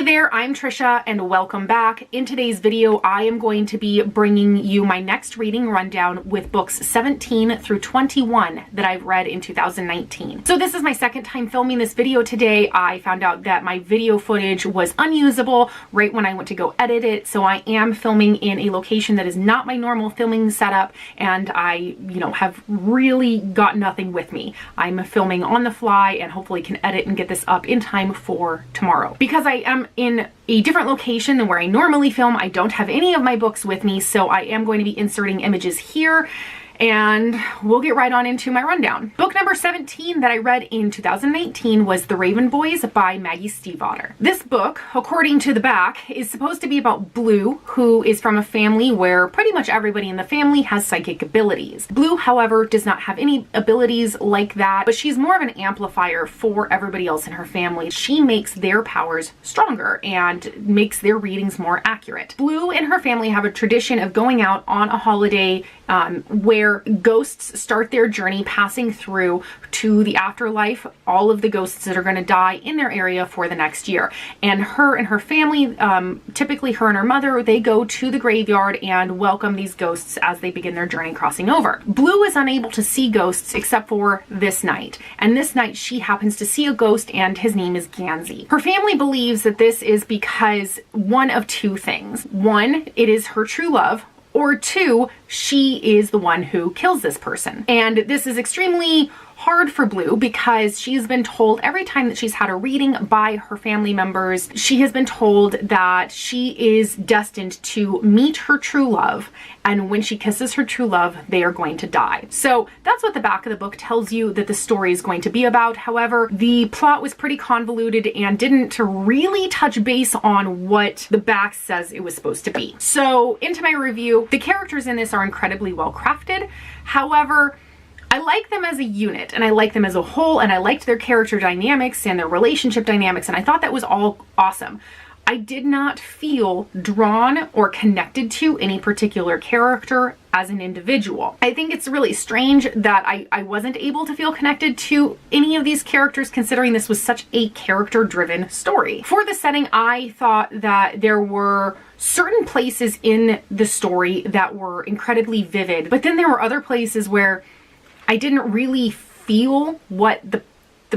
Hey there, I'm Trisha and welcome back. In today's video, I am going to be bringing you my next reading rundown with books 17 through 21 that I've read in 2019. So this is my second time filming this video today. I found out that my video footage was unusable right when I went to go edit it. So I am filming in a location that is not my normal filming setup, and I, have really got nothing with me. I'm filming on the fly and hopefully can edit and get this up in time for tomorrow. Because I am in a different location than where I normally film, I don't have any of my books with me, so I am going to be inserting images here, and we'll get right on into my rundown. Book number 17 that I read in 2019 was The Raven Boys by Maggie Stiefvater. This book, according to the back, is supposed to be about Blue, who is from a family where pretty much everybody in the family has psychic abilities. Blue, however, does not have any abilities like that, but she's more of an amplifier for everybody else in her family. She makes their powers stronger and makes their readings more accurate. Blue and her family have a tradition of going out on a holiday where ghosts start their journey passing through to the afterlife, all of the ghosts that are going to die in their area for the next year. And her family, typically her and her mother, they go to the graveyard and welcome these ghosts as they begin their journey crossing over. Blue is unable to see ghosts except for this night. And this night she happens to see a ghost, and his name is Gansey. Her family believes that this is because one of two things. One, it is her true love, or two, she is the one who kills this person. And this is extremely hard for Blue because she's been told every time that she's had a reading by her family members, she has been told that she is destined to meet her true love, and when she kisses her true love, they are going to die. So that's what the back of the book tells you that the story is going to be about. However, the plot was pretty convoluted and didn't really touch base on what the back says it was supposed to be. So into my review, the characters in this are incredibly well crafted. However, I like them as a unit, and I like them as a whole, and I liked their character dynamics and their relationship dynamics, and I thought that was all awesome. I did not feel drawn or connected to any particular character as an individual. I think it's really strange that I wasn't able to feel connected to any of these characters, considering this was such a character-driven story. For the setting, I thought that there were certain places in the story that were incredibly vivid, but then there were other places where I didn't really feel what the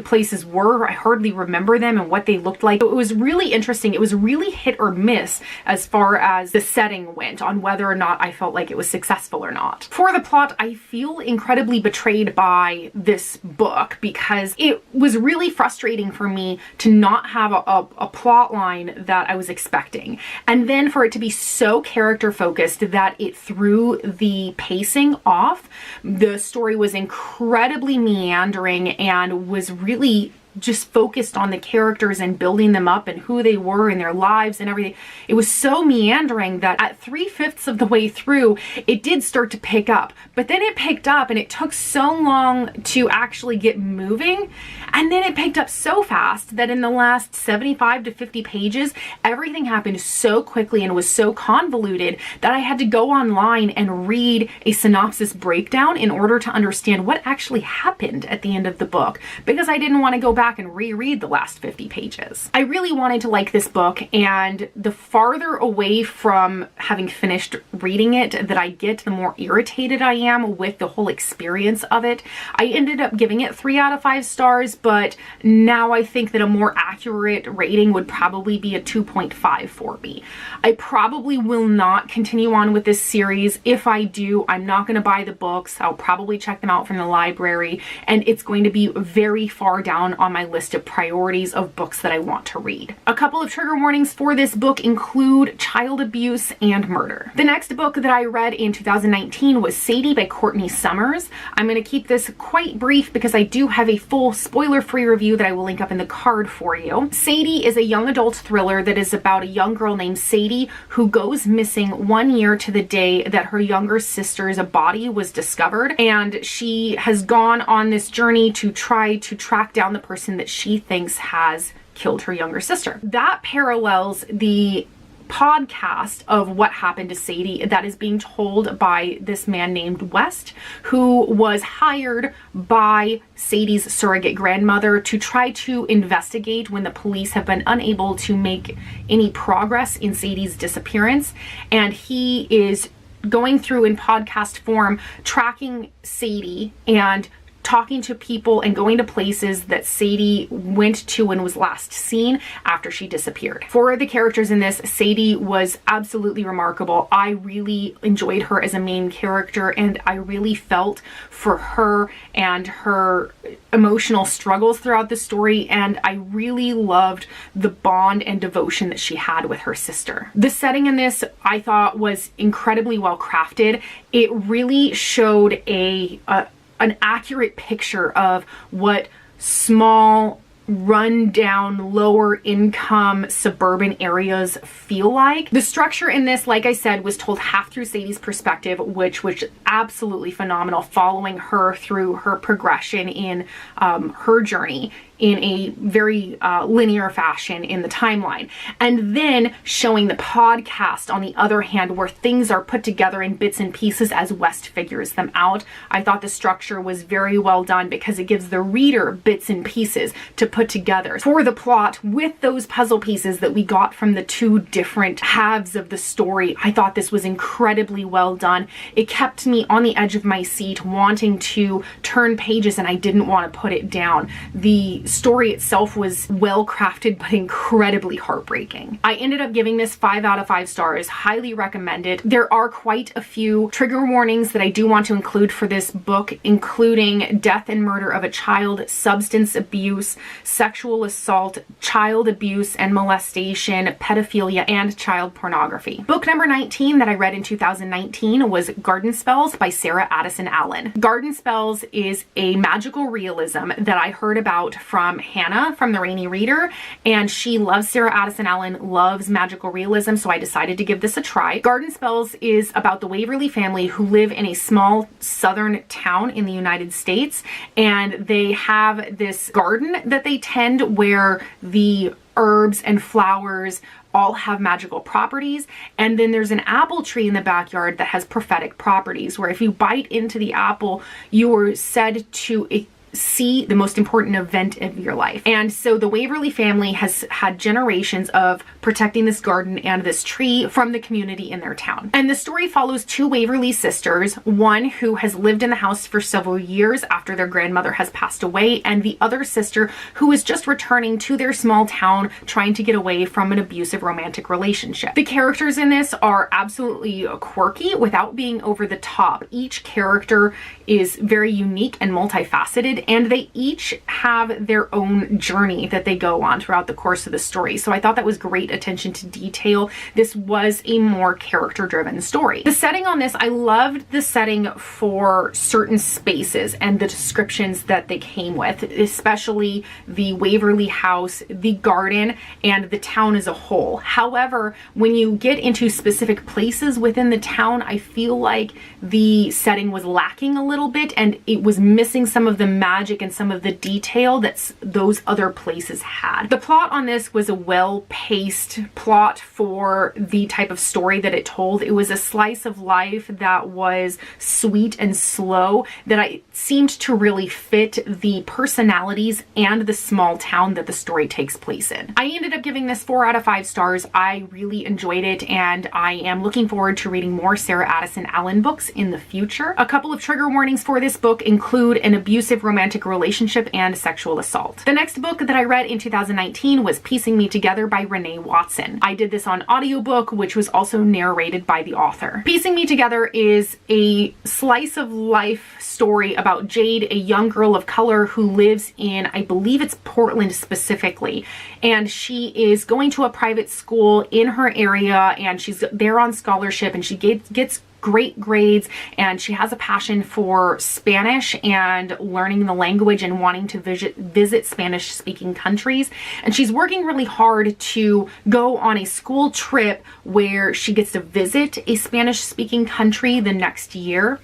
places were. I hardly remember them and what they looked like. It was really interesting. It was really hit or miss as far as the setting went on whether or not I felt like it was successful or not. For the plot, I feel incredibly betrayed by this book because it was really frustrating for me to not have a plot line that I was expecting. And then for it to be so character focused that it threw the pacing off. The story was incredibly meandering and was really just focused on the characters and building them up and who they were and their lives and everything. It was so meandering that at 3/5 of the way through, it did start to pick up. But then it picked up and it took so long to actually get moving. And then it picked up so fast that in the last 75 to 50 pages, everything happened so quickly and was so convoluted that I had to go online and read a synopsis breakdown in order to understand what actually happened at the end of the book, because I didn't want to go back and reread the last 50 pages. I really wanted to like this book, and the farther away from having finished reading it that I get, the more irritated I am with the whole experience of it. I ended up giving it 3 out of 5 stars, but now I think that a more accurate rating would probably be a 2.5 for me. I probably will not continue on with this series. If I do, I'm not going to buy the books. I'll probably check them out from the library, and it's going to be very far down on my list of priorities of books that I want to read. A couple of trigger warnings for this book include child abuse and murder. The next book that I read in 2019 was Sadie by Courtney Summers. I'm going to keep this quite brief because I do have a full spoiler-free review that I will link up in the card for you. Sadie is a young adult thriller that is about a young girl named Sadie who goes missing 1 year to the day that her younger sister's body was discovered, and she has gone on this journey to try to track down the person that she thinks has killed her younger sister. That parallels the podcast of what happened to Sadie that is being told by this man named West, who was hired by Sadie's surrogate grandmother to try to investigate when the police have been unable to make any progress in Sadie's disappearance. And he is going through in podcast form, tracking Sadie and talking to people and going to places that Sadie went to and was last seen after she disappeared. For the characters in this, Sadie was absolutely remarkable. I really enjoyed her as a main character, and I really felt for her and her emotional struggles throughout the story, and I really loved the bond and devotion that she had with her sister. The setting in this I thought was incredibly well crafted. It really showed an accurate picture of what small, run-down, lower-income suburban areas feel like. The structure in this, like I said, was told half through Sadie's perspective, which was absolutely phenomenal, following her through her progression in her journey in a very linear fashion in the timeline. And then showing the podcast, on the other hand, where things are put together in bits and pieces as West figures them out. I thought the structure was very well done because it gives the reader bits and pieces to put together for the plot with those puzzle pieces that we got from the two different halves of the story. I thought this was incredibly well done. It kept me on the edge of my seat, wanting to turn pages, and I didn't want to put it down. The story itself was well crafted but incredibly heartbreaking. I ended up giving this 5 out of 5 stars. Highly recommended. There are quite a few trigger warnings that I do want to include for this book, including death and murder of a child, substance abuse, sexual assault, child abuse and molestation, pedophilia, and child pornography. Book number 19 that I read in 2019 was Garden Spells by Sarah Addison Allen. Garden Spells is a magical realism that I heard about from Hannah from The Rainy Reader, and she loves Sarah Addison Allen, loves magical realism, so I decided to give this a try. Garden Spells is about the Waverly family who live in a small southern town in the United States, and they have this garden that they tend where the herbs and flowers all have magical properties, and then there's an apple tree in the backyard that has prophetic properties, where if you bite into the apple, you are said to see the most important event of your life. And so the Waverly family has had generations of protecting this garden and this tree from the community in their town. And the story follows two Waverly sisters, one who has lived in the house for several years after their grandmother has passed away, and the other sister who is just returning to their small town trying to get away from an abusive romantic relationship. The characters in this are absolutely quirky without being over the top. Each character is very unique and multifaceted, and they each have their own journey that they go on throughout the course of the story. So I thought that was great attention to detail. This was a more character-driven story. The setting on this, I loved the setting for certain spaces and the descriptions that they came with, especially the Waverly house, the garden, and the town as a whole. However, when you get into specific places within the town, I feel like the setting was lacking a little bit, and it was missing some of the magic and some of the detail that those other places had. The plot on this was a well-paced plot for the type of story that it told. It was a slice of life that was sweet and slow, that I seemed to really fit the personalities and the small town that the story takes place in. I ended up giving this 4 out of 5 stars. I really enjoyed it, and I am looking forward to reading more Sarah Addison Allen books in the future. A couple of trigger warnings for this book include an abusive romantic relationship and sexual assault. The next book that I read in 2019 was Piecing Me Together by Renee Watson. I did this on audiobook, which was also narrated by the author. Piecing Me Together is a slice of life story about Jade, a young girl of color who lives in, I believe it's Portland specifically, and she is going to a private school in her area, and she's there on scholarship, and she gets great grades, and she has a passion for Spanish and learning the language and wanting to visit Spanish speaking countries. And she's working really hard to go on a school trip where she gets to visit a Spanish speaking country the next year.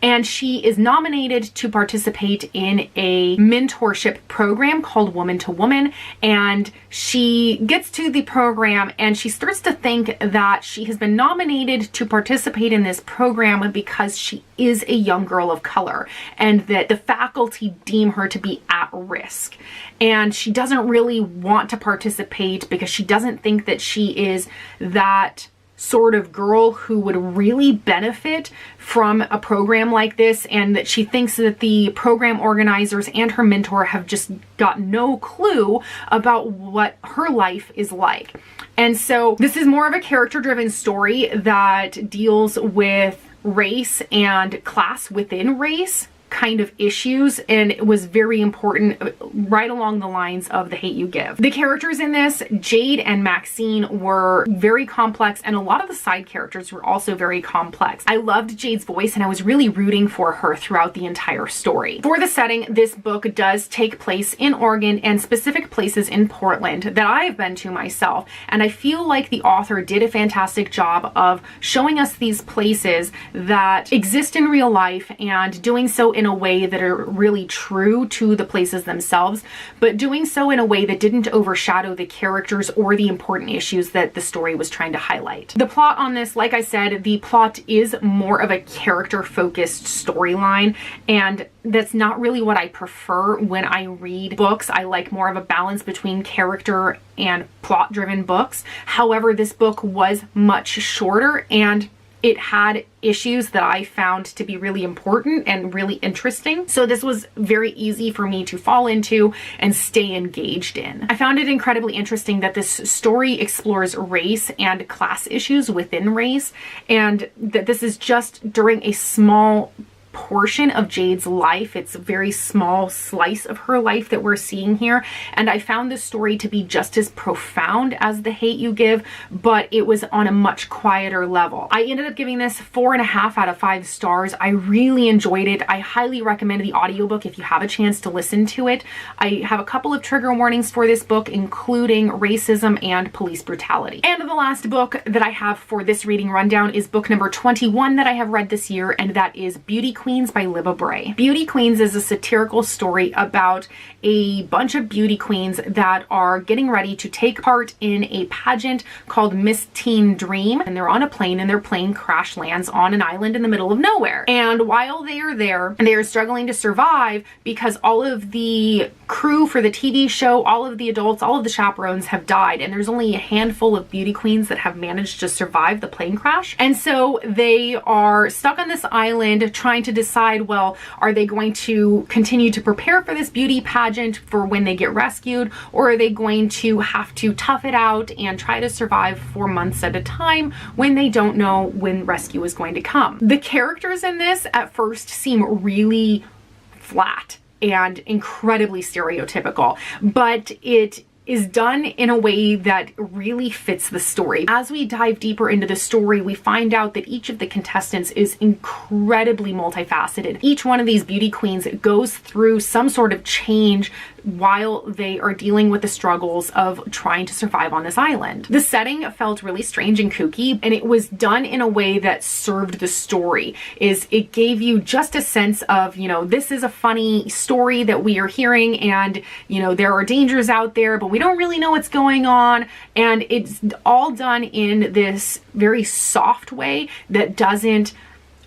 And she is nominated to participate in a mentorship program called Woman to Woman. And she gets to the program and she starts to think that she has been nominated to participate in this program because she is a young girl of color and that the faculty deem her to be at risk. And she doesn't really want to participate because she doesn't think that she is that sort of girl who would really benefit from a program like this, and that she thinks that the program organizers and her mentor have just got no clue about what her life is like. And so this is more of a character-driven story that deals with race and class within race kind of issues, and it was very important right along the lines of The Hate U Give. The characters in this, Jade and Maxine, were very complex, and a lot of the side characters were also very complex. I loved Jade's voice and I was really rooting for her throughout the entire story. For the setting, this book does take place in Oregon and specific places in Portland that I have been to myself, and I feel like the author did a fantastic job of showing us these places that exist in real life and doing so in a way that are really true to the places themselves, but doing so in a way that didn't overshadow the characters or the important issues that the story was trying to highlight. The plot on this, like I said, the plot is more of a character-focused storyline, and that's not really what I prefer when I read books. I like more of a balance between character and plot-driven books. However, this book was much shorter and it had issues that I found to be really important and really interesting. So this was very easy for me to fall into and stay engaged in. I found it incredibly interesting that this story explores race and class issues within race, and that this is just during a small portion of Jade's life. It's a very small slice of her life that we're seeing here, and I found this story to be just as profound as The Hate U Give, but it was on a much quieter level. I ended up giving this 4.5 out of 5 stars. I really enjoyed it. I highly recommend the audiobook if you have a chance to listen to it. I have a couple of trigger warnings for this book, including racism and police brutality. And the last book that I have for this reading rundown is book number 21 that I have read this year, and that is Beauty Queens by Libba Bray. Beauty Queens is a satirical story about a bunch of beauty queens that are getting ready to take part in a pageant called Miss Teen Dream, and they're on a plane and their plane crash lands on an island in the middle of nowhere. And while they are there, they are struggling to survive because all of the crew for the TV show, all of the adults, all of the chaperones have died, and there's only a handful of beauty queens that have managed to survive the plane crash. And so they are stuck on this island trying to decide, well, are they going to continue to prepare for this beauty pageant for when they get rescued, or are they going to have to tough it out and try to survive for months at a time when they don't know when rescue is going to come? The characters in this at first seem really flat and incredibly stereotypical, but it is done in a way that really fits the story. As we dive deeper into the story, we find out that each of the contestants is incredibly multifaceted. Each one of these beauty queens goes through some sort of change while they are dealing with the struggles of trying to survive on this island. The setting felt really strange and kooky, and it was done in a way that served the story. It gave you just a sense of, you know, this is a funny story that we are hearing, and, you know, there are dangers out there, but we don't really know what's going on. And it's all done in this very soft way that doesn't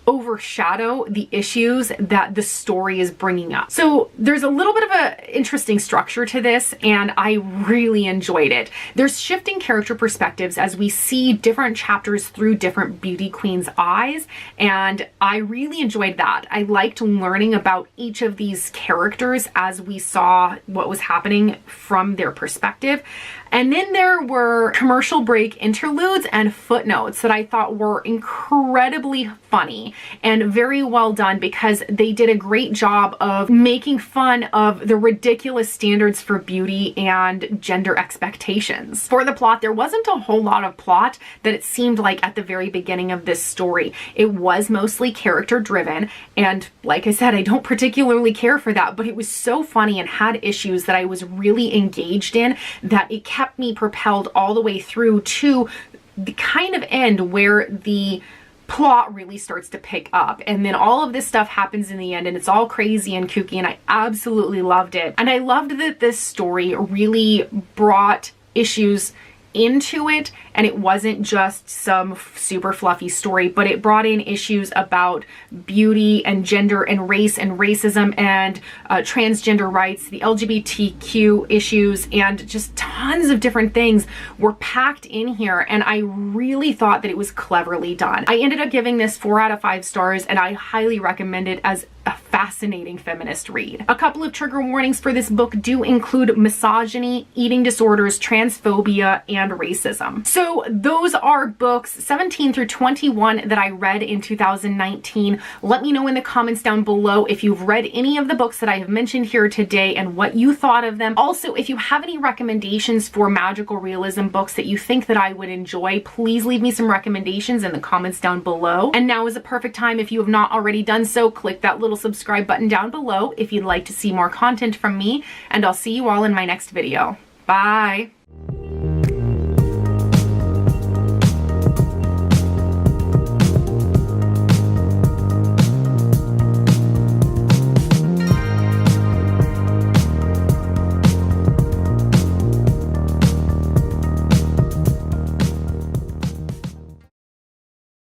overshadow the issues that the story is bringing up. So there's a little bit of an interesting structure to this, and I really enjoyed it. There's shifting character perspectives as we see different chapters through different beauty queens' eyes, and I really enjoyed that. I liked learning about each of these characters as we saw what was happening from their perspective. And then there were commercial break interludes and footnotes that I thought were incredibly funny and very well done, because they did a great job of making fun of the ridiculous standards for beauty and gender expectations. For the plot, there wasn't a whole lot of plot that it seemed like at the very beginning of this story. It was mostly character driven, and like I said, I don't particularly care for that, but it was so funny and had issues that I was really engaged in that it kept me propelled all the way through to the kind of end where the plot really starts to pick up, and then all of this stuff happens in the end, and it's all crazy and kooky, and I absolutely loved it. And I loved that this story really brought issues into it, and it wasn't just some super fluffy story, but it brought in issues about beauty and gender and race and racism and transgender rights, the LGBTQ issues, and just tons of different things were packed in here, and I really thought that it was cleverly done. I ended up giving this 4 out of 5 stars, and I highly recommend it as a fascinating feminist read. A couple of trigger warnings for this book do include misogyny, eating disorders, transphobia, and racism. So those are books 17 through 21 that I read in 2019. Let me know in the comments down below if you've read any of the books that I have mentioned here today and what you thought of them. Also, if you have any recommendations for magical realism books that you think that I would enjoy, please leave me some recommendations in the comments down below. And now is a perfect time, if you have not already done so, click that little subscribe button down below if you'd like to see more content from me, and I'll see you all in my next video. Bye!